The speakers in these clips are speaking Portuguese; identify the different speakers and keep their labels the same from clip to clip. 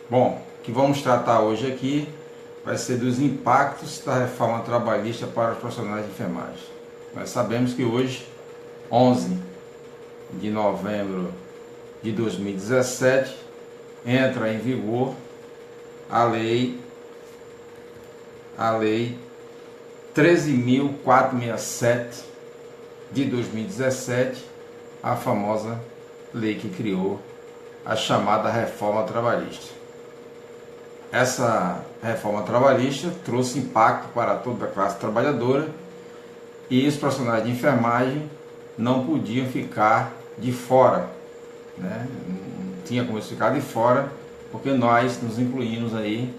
Speaker 1: Bom, o que vamos tratar hoje aqui vai ser dos impactos da reforma trabalhista para os profissionais de enfermagem. Nós sabemos que hoje, 11 de novembro de 2017, entra em vigor a lei 13.467 de 2017, a famosa lei que criou a chamada reforma trabalhista. Essa reforma trabalhista trouxe impacto para toda a classe trabalhadora e os profissionais de enfermagem não podiam ficar de fora, né? Não tinha como ficar de fora, porque nós nos incluímos aí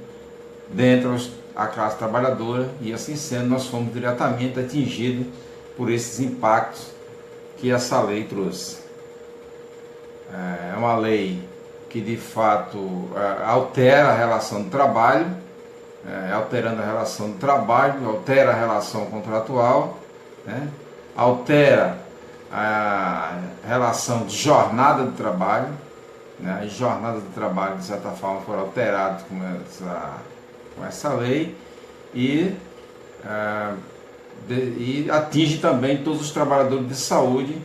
Speaker 1: dentro da classe trabalhadora e assim sendo nós fomos diretamente atingidos por esses impactos que essa lei trouxe. É uma lei que de fato altera a relação do trabalho, alterando a relação do trabalho, altera a relação contratual, né? Altera a relação de jornada de trabalho, né? As jornadas de trabalho de certa forma foram alteradas com essa lei e atinge também todos os trabalhadores de saúde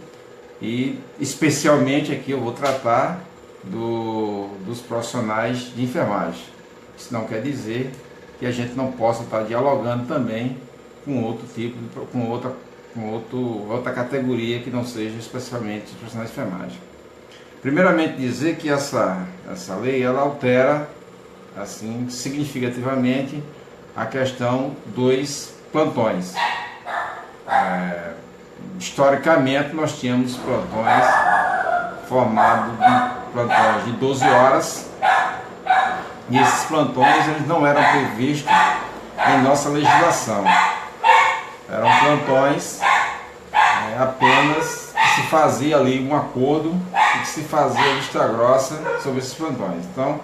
Speaker 1: e especialmente aqui eu vou tratar dos profissionais de enfermagem. Isso não quer dizer que a gente não possa estar dialogando também com outro tipo, outra categoria que não seja especialmente os profissionais de enfermagem. Primeiramente dizer que essa lei ela altera assim significativamente a questão dos plantões. Historicamente nós tínhamos plantões formados de plantões de 12 horas e esses plantões eles não eram previstos em nossa legislação. Eram plantões apenas que se fazia ali um acordo e que se fazia vista grossa sobre esses plantões. Então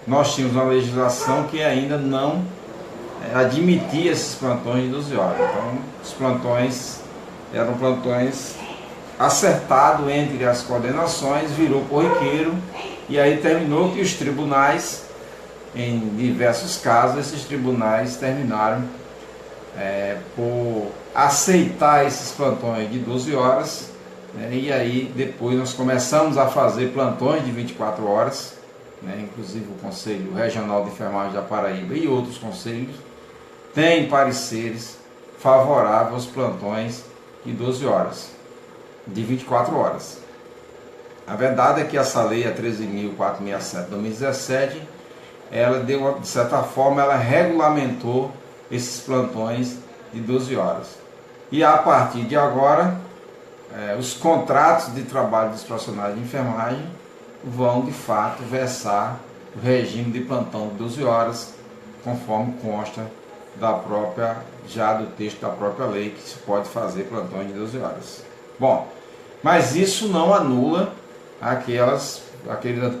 Speaker 1: nós tínhamos uma legislação que ainda não admitia esses plantões de 12 horas. Então os plantões eram plantões acertado entre as coordenações, virou corriqueiro e aí terminou que os tribunais, em diversos casos, esses tribunais terminaram por aceitar esses plantões de 12 horas, né? E aí depois nós começamos a fazer plantões de 24 horas, né? Inclusive o Conselho Regional de Enfermagem da Paraíba e outros conselhos têm pareceres favoráveis aos plantões de 12 horas. De 24 horas. A verdade é que essa lei, a 13.467 de 2017, ela deu, de certa forma, ela regulamentou esses plantões de 12 horas. E a partir de agora, os contratos de trabalho dos profissionais de enfermagem vão, de fato, versar o regime de plantão de 12 horas, conforme consta já do texto da própria lei, que se pode fazer plantões de 12 horas. Bom, mas isso não anula aqueles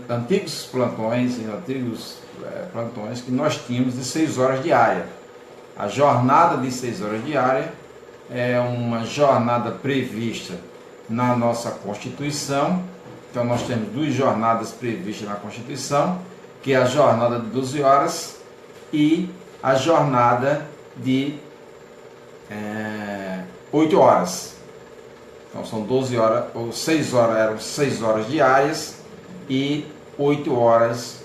Speaker 1: antigos plantões que nós tínhamos de 6 horas diárias. A jornada de 6 horas diárias é uma jornada prevista na nossa Constituição. Então nós temos 2 jornadas previstas na Constituição, que é a jornada de 12 horas e a jornada de 8 horas. Então são 12 horas, ou 6 horas, eram 6 horas diárias e 8 horas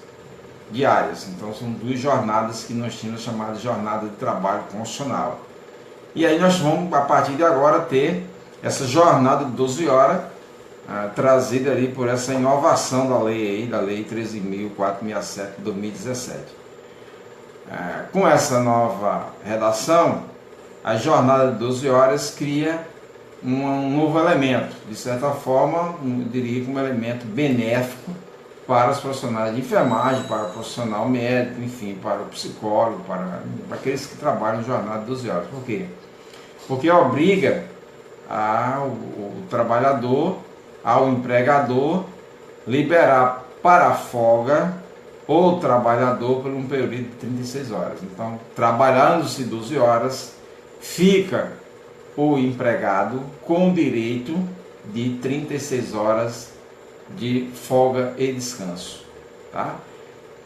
Speaker 1: diárias. Então são 2 jornadas que nós tínhamos chamadas de jornada de trabalho constitucional. E aí nós vamos, a partir de agora, ter essa jornada de 12 horas, trazida ali por essa inovação da lei 13.467 de 2017. Com essa nova redação, a jornada de 12 horas cria um novo elemento, de certa forma, eu diria que um elemento benéfico para os profissionais de enfermagem, para o profissional médico, enfim, para o psicólogo, para aqueles que trabalham em jornada de 12 horas. Por quê? Porque obriga o trabalhador, ao empregador, liberar para a folga o trabalhador por um período de 36 horas. Então, trabalhando-se 12 horas, fica o empregado com direito de 36 horas de folga e descanso. Tá?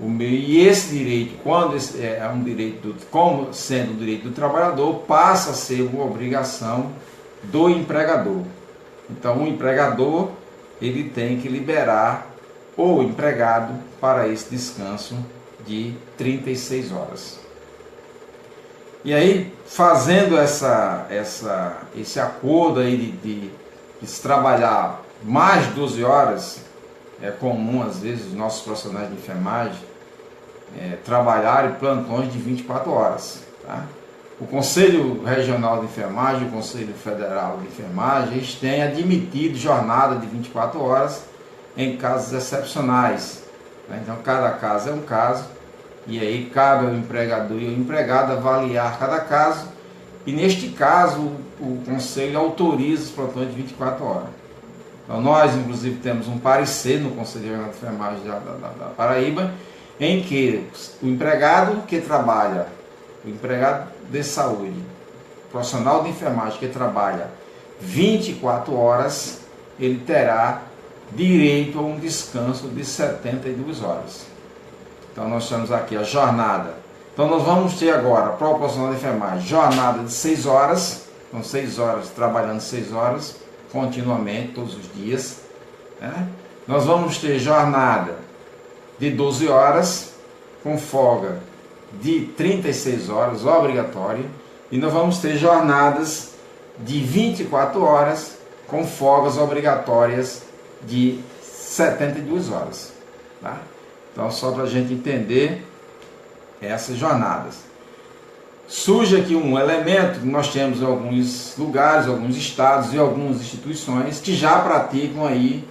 Speaker 1: E esse direito, quando é um direito, como sendo um direito do trabalhador, passa a ser uma obrigação do empregador. Então o empregador ele tem que liberar o empregado para esse descanso de 36 horas. E aí, fazendo esse acordo aí de se trabalhar mais de 12 horas, é comum às vezes os nossos profissionais de enfermagem trabalharem plantões de 24 horas. Tá? O Conselho Regional de Enfermagem, o Conselho Federal de Enfermagem, eles têm admitido jornada de 24 horas em casos excepcionais. Né? Então, cada caso é um caso, e aí cabe ao empregador e ao empregado avaliar cada caso, e neste caso o Conselho autoriza os plantões de 24 horas. Então, nós, inclusive, temos um parecer no Conselho Regional de Enfermagem da Paraíba, em que o empregado que trabalha, o empregado de saúde, o profissional de enfermagem que trabalha 24 horas, ele terá direito a um descanso de 72 horas. Então nós temos aqui a jornada. Então nós vamos ter agora, para o profissional de enfermagem, jornada de 6 horas, então 6 horas, trabalhando 6 horas, continuamente, todos os dias. Né? Nós vamos ter jornada de 12 horas, com folga de 36 horas, obrigatória, e nós vamos ter jornadas de 24 horas, com folgas obrigatórias de 72 horas. Tá? Então, só para a gente entender essas jornadas. Surge aqui um elemento que nós temos em alguns lugares, alguns estados e algumas instituições que já praticam aí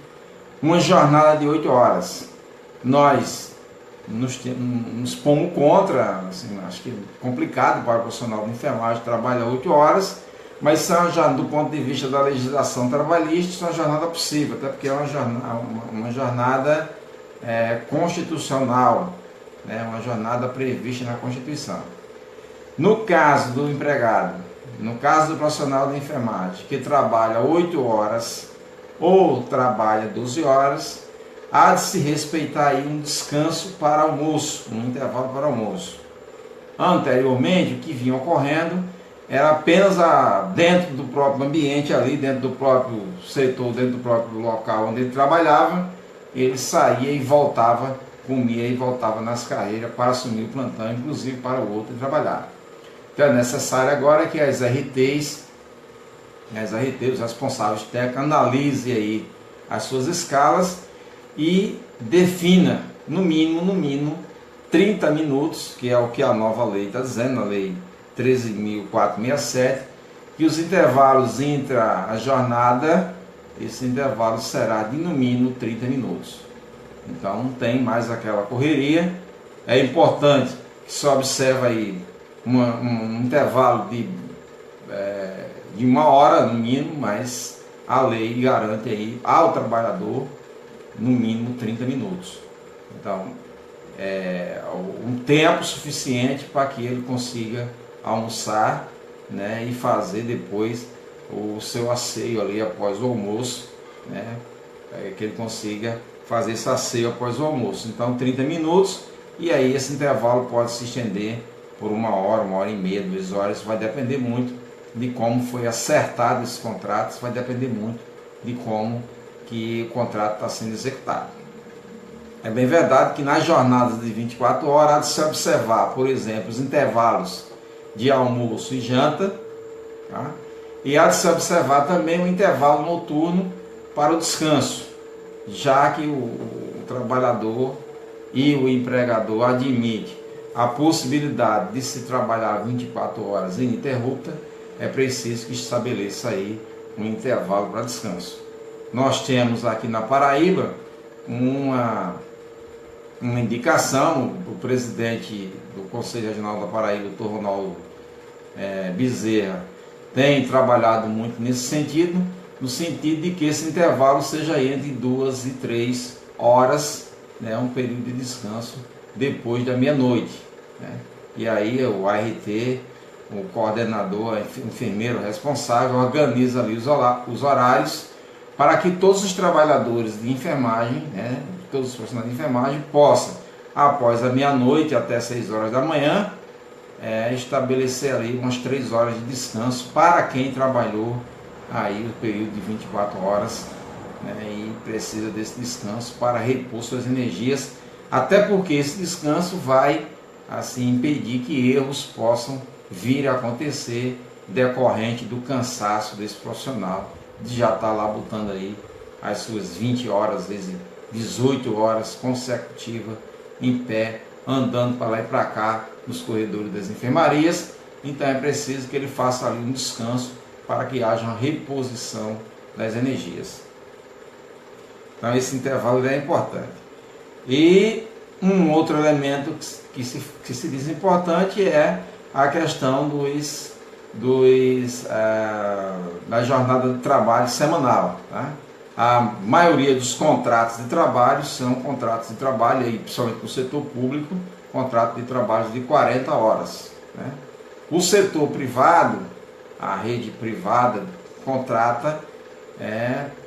Speaker 1: uma jornada de 8 horas. Nós nos pomos contra, assim, acho que é complicado para o profissional de enfermagem trabalhar 8 horas, mas já do ponto de vista da legislação trabalhista, isso é uma jornada possível, até porque é uma jornada constitucional, né, uma jornada prevista na Constituição. No caso do empregado, no caso do profissional de enfermagem, que trabalha 8 horas ou trabalha 12 horas, há de se respeitar aí um descanso para almoço, um intervalo para almoço. Anteriormente, o que vinha ocorrendo era apenas dentro do próprio ambiente, ali dentro do próprio setor, dentro do próprio local onde ele trabalhava, ele saía e voltava, comia e voltava nas carreiras para assumir o plantão, inclusive para o outro trabalhar. Então é necessário agora que as RTs, os responsáveis técnicos, analisem aí as suas escalas e defina no mínimo 30 minutos, que é o que a nova lei está dizendo, a lei 13.467, que os intervalos entre a jornada, esse intervalo será de no mínimo 30 minutos. Então não tem mais aquela correria. É importante que se observe aí um intervalo de 1 hora no mínimo, mas a lei garante aí ao trabalhador no mínimo 30 minutos. Então, um tempo suficiente para que ele consiga almoçar, né, e fazer depois o seu asseio ali após o almoço, né, que ele consiga fazer esse asseio após o almoço. Então, 30 minutos, e aí esse intervalo pode se estender por 1 hora e meia, 2 horas, isso vai depender muito de como foi acertado esse contrato, isso vai depender muito de como que o contrato está sendo executado. É bem verdade que nas jornadas de 24 horas há de se observar, por exemplo, os intervalos de almoço e janta, tá? E há de se observar também o intervalo noturno para o descanso, já que o trabalhador e o empregador admitem a possibilidade de se trabalhar 24 horas ininterrupta, é preciso que estabeleça aí um intervalo para descanso. Nós temos aqui na Paraíba uma indicação, o presidente do Conselho Regional da Paraíba, o Dr. Ronaldo Bezerra, tem trabalhado muito nesse sentido, no sentido de que esse intervalo seja entre 2 e 3 horas, né, um período de descanso depois da meia-noite. Né? E aí o ART, o coordenador, o enfermeiro responsável, organiza ali os horários para que todos os trabalhadores de enfermagem, né, todos os profissionais de enfermagem possam após a meia-noite até 6 horas da manhã, estabelecer ali umas 3 horas de descanso para quem trabalhou aí o período de 24 horas, né, e precisa desse descanso para repor suas energias, até porque esse descanso vai assim impedir que erros possam vir a acontecer decorrente do cansaço desse profissional, de já estar lá botando aí as suas 20 horas, às vezes 18 horas consecutivas em pé, andando para lá e para cá nos corredores das enfermarias. Então é preciso que ele faça ali um descanso para que haja uma reposição das energias. Então esse intervalo é importante. E um outro elemento que se diz importante é a questão da jornada de trabalho semanal, tá? A maioria dos contratos de trabalho são contratos de trabalho, aí, principalmente no setor público, contrato de trabalho de 40 horas. Né? O setor privado, a rede privada, contrata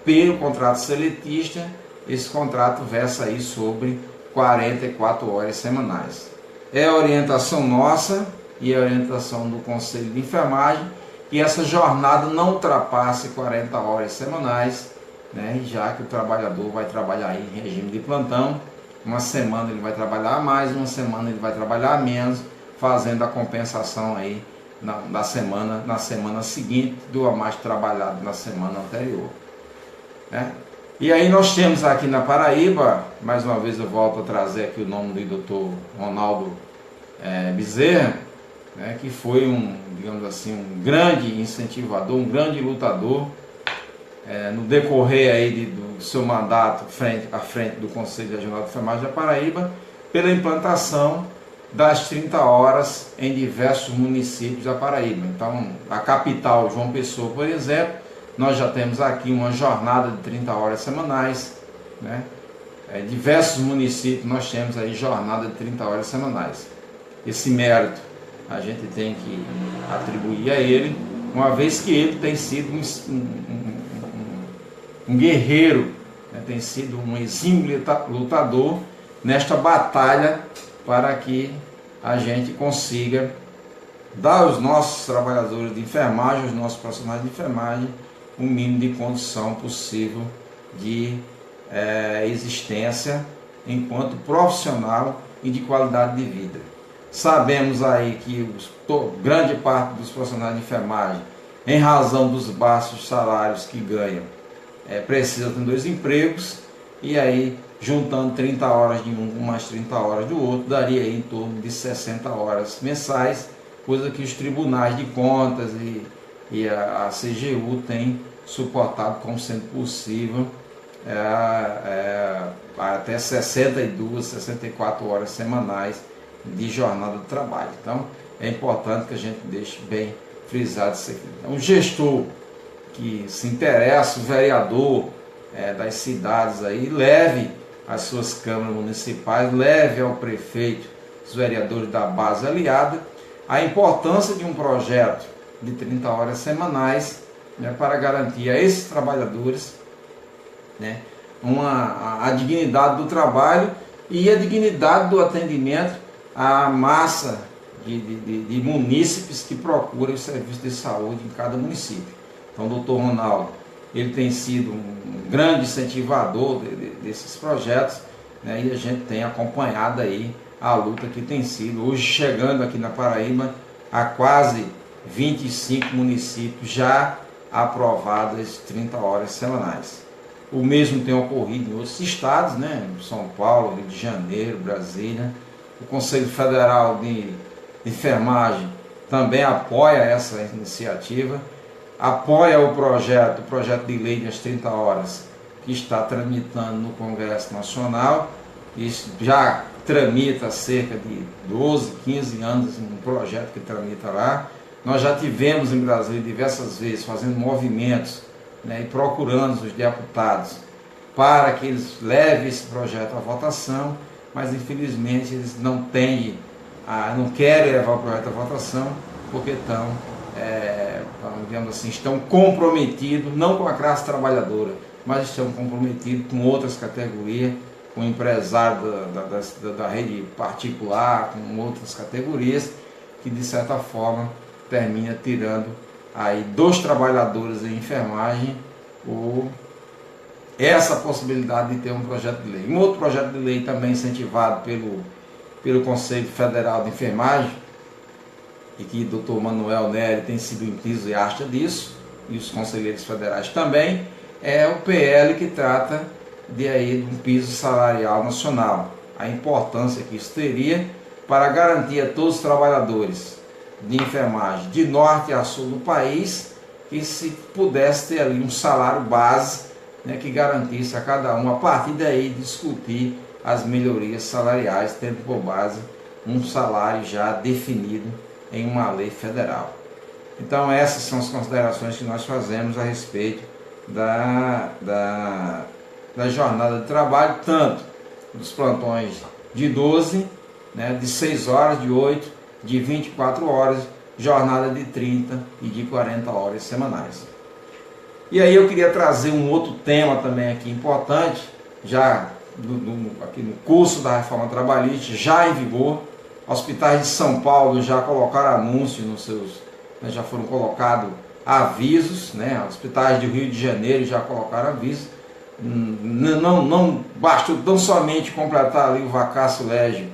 Speaker 1: pelo contrato seletista, esse contrato versa aí sobre 44 horas semanais. É a orientação nossa e a orientação do Conselho de Enfermagem que essa jornada não ultrapasse 40 horas semanais, né, já que o trabalhador vai trabalhar aí em regime de plantão. Uma semana ele vai trabalhar mais, uma semana ele vai trabalhar menos, fazendo a compensação aí na semana seguinte do a mais trabalhado na semana anterior. Né? E aí nós temos aqui na Paraíba, mais uma vez eu volto a trazer aqui o nome do Dr. Ronaldo Bezerra, né, que foi digamos assim, um grande incentivador, um grande lutador, no decorrer aí do seu mandato à frente do Conselho Regional de Enfermagem da Paraíba, pela implantação das 30 horas em diversos municípios da Paraíba. Então, a capital, João Pessoa, por exemplo, nós já temos aqui uma jornada de 30 horas semanais, né? Diversos municípios nós temos aí jornada de 30 horas semanais. Esse mérito a gente tem que atribuir a ele, uma vez que ele tem sido um guerreiro, né? Tem sido um exímio lutador nesta batalha para que a gente consiga dar aos nossos trabalhadores de enfermagem, aos nossos profissionais de enfermagem, o mínimo de condição possível de existência enquanto profissional e de qualidade de vida. Sabemos aí que grande parte dos profissionais de enfermagem, em razão dos baixos salários que ganham, precisa ter 2 empregos, e aí juntando 30 horas de um com mais 30 horas do outro, daria aí em torno de 60 horas mensais, coisa que os tribunais de contas e a CGU têm suportado como sendo possível até 62, 64 horas semanais de jornada de trabalho. Então é importante que a gente deixe bem frisado isso aqui. Então, o gestor que se interessa, o vereador das cidades aí, leve as suas câmaras municipais, leve ao prefeito, os vereadores da base aliada, a importância de um projeto de 30 horas semanais, né, para garantir a esses trabalhadores, né, a dignidade do trabalho e a dignidade do atendimento à massa de munícipes que procuram o serviço de saúde em cada município. Então, o Dr. Ronaldo, ele tem sido um grande incentivador desses projetos, né, e a gente tem acompanhado aí a luta que tem sido, hoje chegando aqui na Paraíba a quase 25 municípios já aprovadas 30 horas semanais. O mesmo tem ocorrido em outros estados, né? São Paulo, Rio de Janeiro, Brasília. O Conselho Federal de Enfermagem também apoia essa iniciativa, apoia o projeto de lei das 30 horas que está tramitando no Congresso Nacional. Isso já tramita há cerca de 12, 15 anos, um projeto que tramita lá. Nós já tivemos em Brasília diversas vezes fazendo movimentos, né, e procurando os deputados para que eles levem esse projeto à votação, mas infelizmente eles não querem levar o projeto à votação porque digamos assim, estão comprometidos não com a classe trabalhadora, mas estão comprometidos com outras categorias com empresário da rede particular, com outras categorias, que de certa forma termina tirando aí dos trabalhadores em enfermagem essa possibilidade de ter um projeto de lei. Um outro projeto de lei também incentivado pelo Conselho Federal de Enfermagem, e que o Dr. Manuel Nery tem sido entusiasta disso, e os conselheiros federais também, é o PL que trata de um piso salarial nacional. A importância que isso teria para garantir a todos os trabalhadores de enfermagem de norte a sul do país, que se pudesse ter ali um salário base, né, que garantisse a cada um, a partir daí, discutir as melhorias salariais, tendo por base um salário já definido em uma lei federal. Então essas são as considerações que nós fazemos a respeito da jornada de trabalho, tanto dos plantões de 12, né, de 6 horas, de 8, de 24 horas, jornada de 30 e de 40 horas semanais. E aí eu queria trazer um outro tema também aqui importante, já aqui no curso da reforma trabalhista, já em vigor. Hospitais de São Paulo já colocaram anúncio nos seus, né, já foram colocados avisos, né? Hospitais do Rio de Janeiro já colocaram avisos. Não basta tão somente completar ali o vacatio legis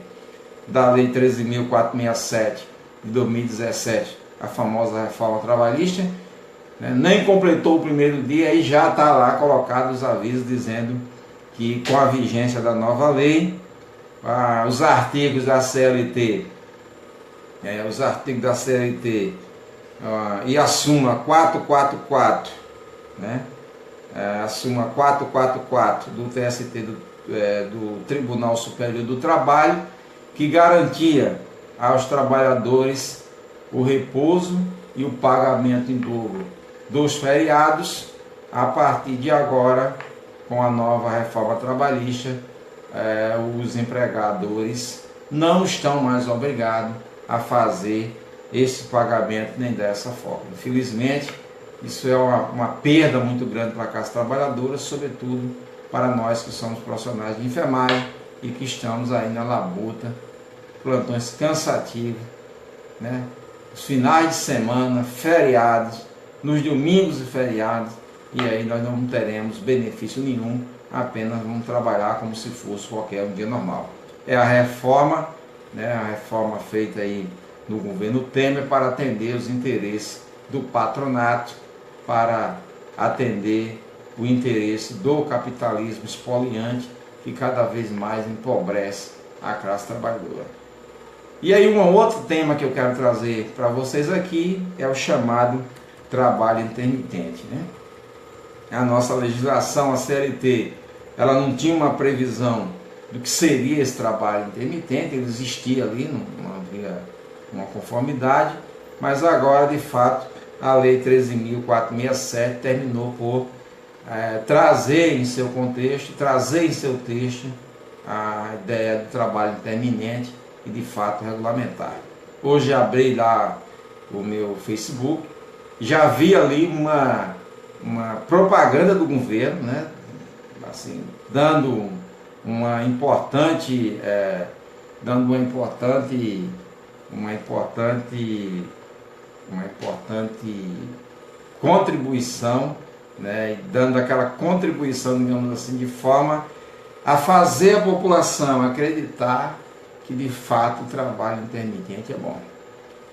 Speaker 1: da Lei 13.467 de 2017, a famosa reforma trabalhista, né? Nem completou o primeiro dia e já está lá colocado os avisos dizendo que com a vigência da nova lei, os artigos da CLT, e a súmula 444, né? A súmula 444 do TST, do Tribunal Superior do Trabalho, que garantia aos trabalhadores o repouso e o pagamento em dobro dos feriados. A partir de agora, com a nova reforma trabalhista, os empregadores não estão mais obrigados a fazer esse pagamento nem dessa forma. Infelizmente, isso é uma perda muito grande para a classe trabalhadora, sobretudo para nós que somos profissionais de enfermagem e que estamos aí na labuta, plantões cansativos, né? Os finais de semana, feriados, nos domingos e feriados, e aí nós não teremos benefício nenhum, apenas vamos trabalhar como se fosse qualquer um dia normal. É a reforma, né, a reforma feita aí no governo Temer para atender os interesses do patronato, para atender o interesse do capitalismo espoliante, que cada vez mais empobrece a classe trabalhadora. E aí um outro tema que eu quero trazer para vocês aqui é o chamado trabalho intermitente, né? A nossa legislação, a CLT, ela não tinha uma previsão do que seria esse trabalho intermitente, ele existia ali, não havia uma conformidade, mas agora, de fato, a Lei 13.467 terminou por trazer em seu contexto, trazer em seu texto a ideia do trabalho intermitente e, de fato, regulamentar. Hoje abri lá o meu Facebook, já vi ali uma propaganda do governo, né? Assim, dando uma importante contribuição, né? E dando aquela contribuição, digamos assim, de forma a fazer a população acreditar que de fato o trabalho intermitente é bom.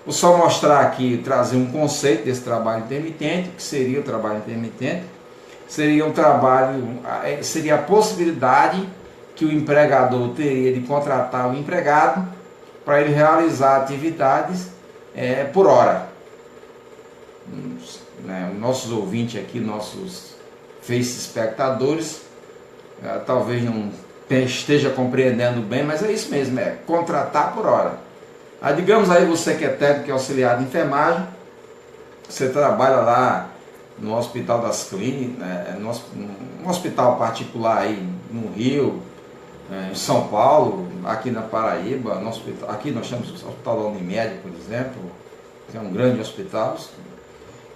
Speaker 1: Vou só mostrar aqui, trazer um conceito desse trabalho intermitente. O que seria o trabalho intermitente? Seria um trabalho, seria a possibilidade que o empregador teria de contratar o empregado para ele realizar atividades por hora. Nossos ouvintes aqui, nossos face espectadores, talvez não esteja compreendendo bem, mas é isso mesmo, é contratar por hora. Digamos aí você que é técnico e auxiliar de enfermagem, você trabalha lá no Hospital das Clínicas, num hospital particular aí no Rio, em São Paulo, aqui na Paraíba, no hospital, aqui nós chamamos o Hospital da Unimed, por exemplo, que é um grande hospital.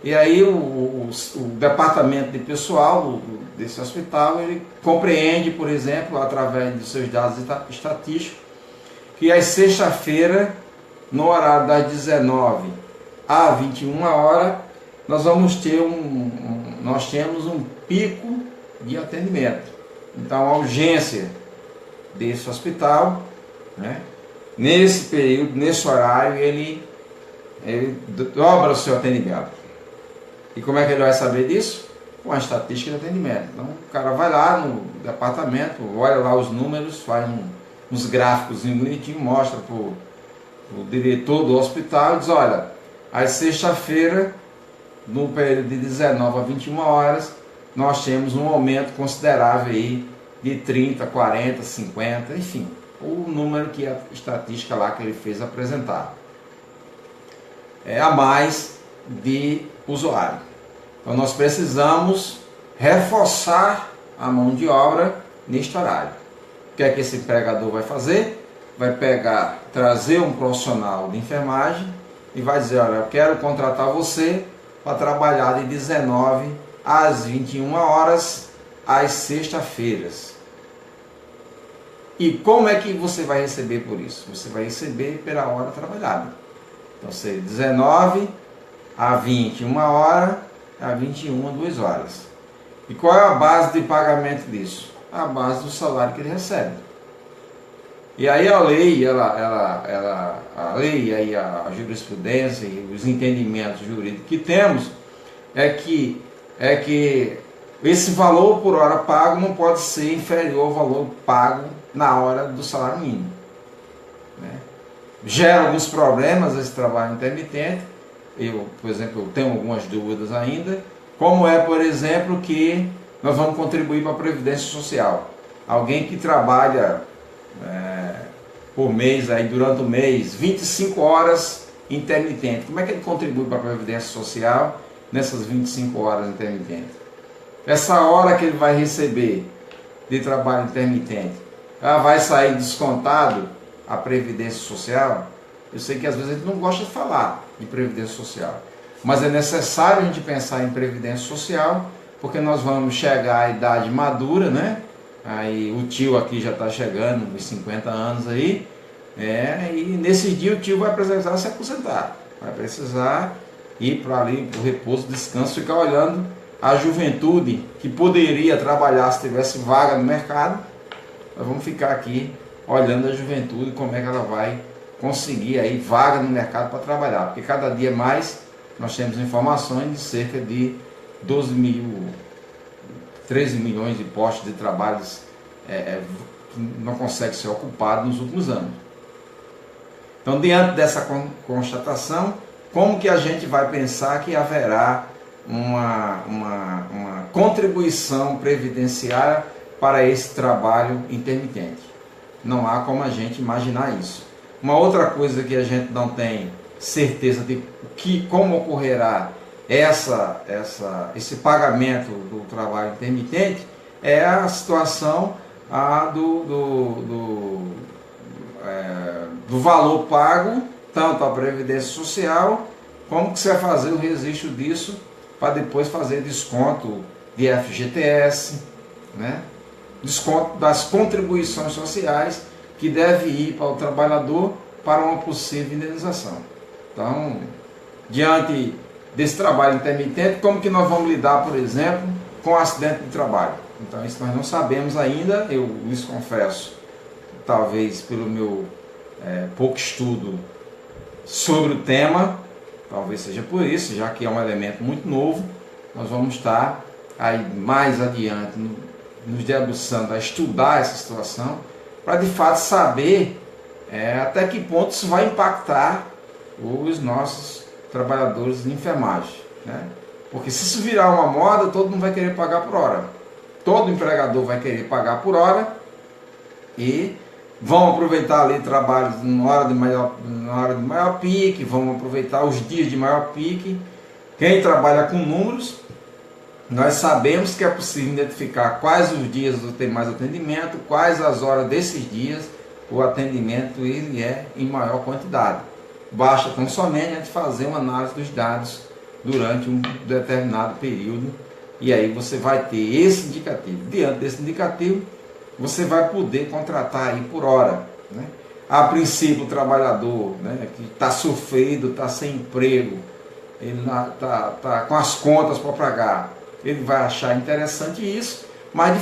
Speaker 1: E aí o departamento de pessoal desse hospital, ele compreende, por exemplo, através dos seus dados estatísticos, que às sexta-feira, no horário das 19 a 21 horas, nós vamos ter nós temos um pico de atendimento. Então a urgência desse hospital, né, nesse período, nesse horário, ele dobra o seu atendimento. E como é que ele vai saber disso? Com a estatística de atendimento. Então o cara vai lá no departamento, olha lá os números, faz uns gráficos bonitinhos, mostra para o diretor do hospital e diz, olha, às sexta-feira, no período de 19 a 21 horas, nós temos um aumento considerável aí de 30, 40, 50, enfim, o número que a estatística lá que ele fez apresentar. É a mais de usuário. Então nós precisamos reforçar a mão de obra neste horário. O que é que esse empregador vai fazer? Vai trazer um profissional de enfermagem e vai dizer, olha, eu quero contratar você para trabalhar de 19 às 21 horas às sexta-feiras. E como é que você vai receber por isso? Você vai receber pela hora trabalhada. Então, seria 19 a 21 horas, a 21 a 2 horas. E qual é a base de pagamento disso? A base do salário que ele recebe. E aí a lei, a lei, aí a jurisprudência e os entendimentos jurídicos que temos é que esse valor por hora pago não pode ser inferior ao valor pago na hora do salário mínimo, né? Gera alguns problemas esse trabalho intermitente. Eu, por exemplo, eu tenho algumas dúvidas ainda, como é, por exemplo, que nós vamos contribuir para a Previdência Social. Alguém que trabalha por mês, aí, durante o mês, 25 horas intermitente, como é que ele contribui para a Previdência Social nessas 25 horas intermitentes? Essa hora que ele vai receber de trabalho intermitente, ela vai sair descontado a Previdência Social? Eu sei que às vezes a gente não gosta de falar de Previdência Social, mas é necessário a gente pensar em Previdência Social, porque nós vamos chegar à idade madura, né? Aí o tio aqui já está chegando, uns 50 anos aí, e nesse dia o tio vai precisar se aposentar, vai precisar ir para ali, para o repouso, descanso, ficar olhando a juventude que poderia trabalhar se tivesse vaga no mercado. Nós vamos ficar aqui olhando a juventude, como é que ela vai conseguir aí vaga no mercado para trabalhar, porque cada dia mais nós temos informações de cerca de 13 milhões de postos de trabalho que não conseguem ser ocupados nos últimos anos. Então, diante dessa constatação, como que a gente vai pensar que haverá uma contribuição previdenciária para esse trabalho intermitente? Não há como a gente imaginar isso. Uma outra coisa que a gente não tem certeza de como ocorrerá esse pagamento do trabalho intermitente é a situação do valor pago, tanto à Previdência Social, como que você vai fazer o registro disso para depois fazer desconto de FGTS, né? Desconto das contribuições sociais que deve ir para o trabalhador para uma possível indenização. Então, diante desse trabalho intermitente, como que nós vamos lidar, por exemplo, com acidente de trabalho? Então, isso nós não sabemos ainda. Eu lhes confesso, talvez pelo meu pouco estudo sobre o tema, talvez seja por isso, já que é um elemento muito novo, nós vamos estar aí mais adiante nos debruçando a estudar essa situação, para de fato saber até que ponto isso vai impactar os nossos trabalhadores de enfermagem, né? Porque se isso virar uma moda, todo mundo vai querer pagar por hora. Todo empregador vai querer pagar por hora e vão aproveitar ali trabalhos na hora de maior pique, vão aproveitar os dias de maior pique. Quem trabalha com números, nós sabemos que é possível identificar quais os dias tem mais atendimento, quais as horas desses dias o atendimento ele é em maior quantidade. Basta tão somente a gente fazer uma análise dos dados durante um determinado período, e aí você vai ter esse indicativo. Diante desse indicativo, você vai poder contratar aí por hora, né? A princípio, o trabalhador, né, que está sofrido, está sem emprego, ele está com as contas para pagar, ele vai achar interessante isso, mas de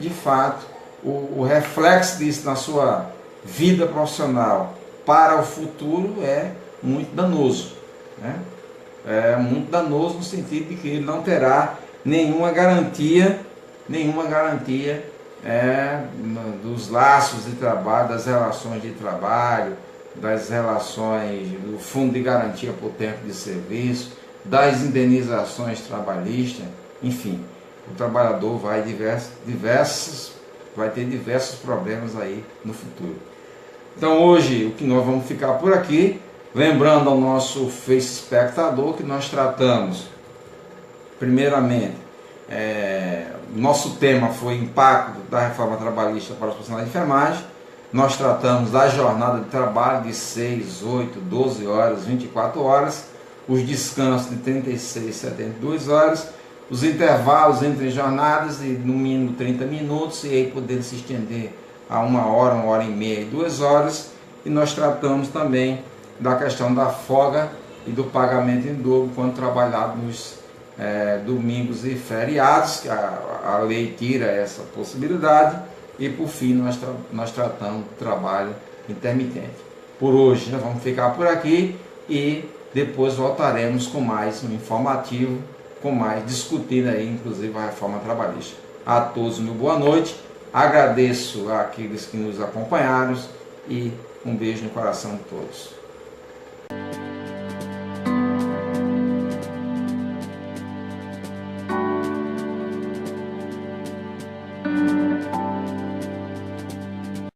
Speaker 1: fato, o reflexo disso na sua vida profissional para o futuro é muito danoso, né? É muito danoso no sentido de que ele não terá nenhuma garantia dos laços de trabalho, das relações de trabalho, das relações do fundo de garantia por tempo de serviço, das indenizações trabalhistas, enfim, o trabalhador vai ter diversos problemas aí no futuro. Então hoje o que nós vamos ficar por aqui, lembrando ao nosso Face espectador que nós tratamos, primeiramente, nosso tema foi impacto da reforma trabalhista para os profissionais de enfermagem. Nós tratamos da jornada de trabalho de 6, 8, 12 horas, 24 horas, os descansos de 36, 72 horas, os intervalos entre jornadas de no mínimo 30 minutos e aí podendo se estender a 1 hora e meia e 2 horas. E nós tratamos também da questão da folga e do pagamento em dobro quando trabalhado nos domingos e feriados, que a lei tira essa possibilidade. E por fim nós tratamos do trabalho intermitente. Por hoje nós vamos ficar por aqui e depois voltaremos com mais um informativo, com mais discutindo aí inclusive a reforma trabalhista. A todos uma boa noite, agradeço àqueles que nos acompanharam e um beijo no coração de todos.